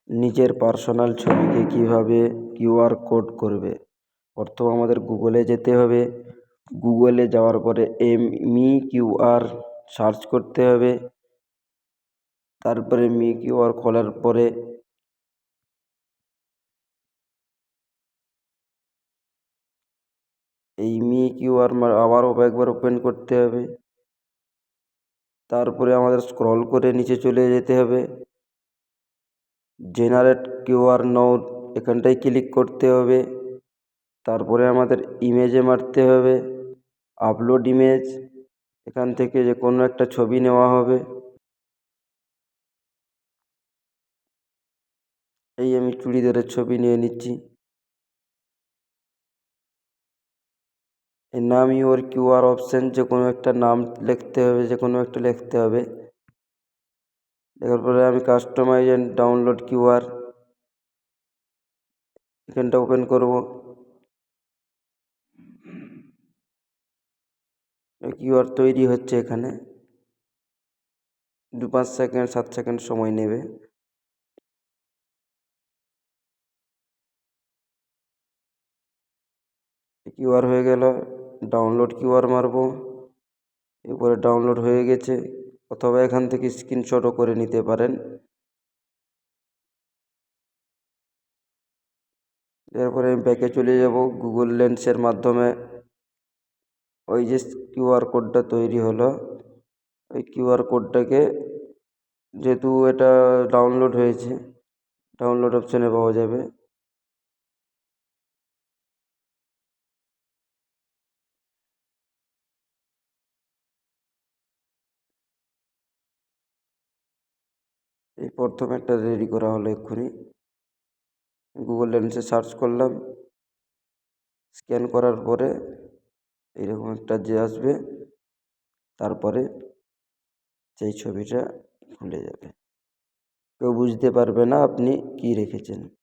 নিজের পার্সোনাল ছবিকে কীভাবে কিউআর কোড করবে। প্রথম আমাদের গুগলে যেতে হবে। গুগলে যাওয়ার পরে MeQR সার্চ করতে হবে। তারপরে MeQR খোলার পরে এই MeQR আবারও একবার ওপেন করতে হবে। তারপরে আমাদের স্ক্রল করে নিচে চলে যেতে হবে। জেনারেট কিউআর নোড এখানটায় ক্লিক করতে হবে। তারপরে আমাদের ইমেজে মারতে হবে আপলোড ইমেজ। এখান থেকে যে কোনো একটা ছবি নেওয়া হবে। এই আমি চুড়িদারের ছবি নিয়ে নিচ্ছি। এই নাম ইউর কিউআর অপশান যে কোনো একটা নাম লিখতে হবে, লেখার পরে আমি কাস্টমাইজ অ্যান্ড ডাউনলোড কিউআর এখানটা ওপেন করব। কিউআর তৈরি হচ্ছে এখানে 2-5 সেকেন্ড 7 সেকেন্ড সময় নেবে। কিউআর হয়ে গেল, ডাউনলোড কিউআর মারবো। এরপরে ডাউনলোড হয়ে গেছে, অথবা এখান থেকে স্ক্রিনশটও করে নিতে পারেন। এরপরে আমি ব্যাকে চলে যাব। গুগল লেন্সের মাধ্যমে ওই যে কিউআর কোডটা তৈরি হলো, ওই কিউআর কোডটাকে, যেহেতু এটা ডাউনলোড হয়েছে, ডাউনলোড অপশানে পাওয়া যাবে। এই প্রথম একটা রেডি করা হলো এক্ষুনি। গুগল লেন্সে সার্চ করলাম, স্ক্যান করার পরে এইরকম একটা যে আসবে, তারপরে সেই ছবিটা খুলে যাবে। কেউ বুঝতে পারবে না আপনি কি রেখেছেন।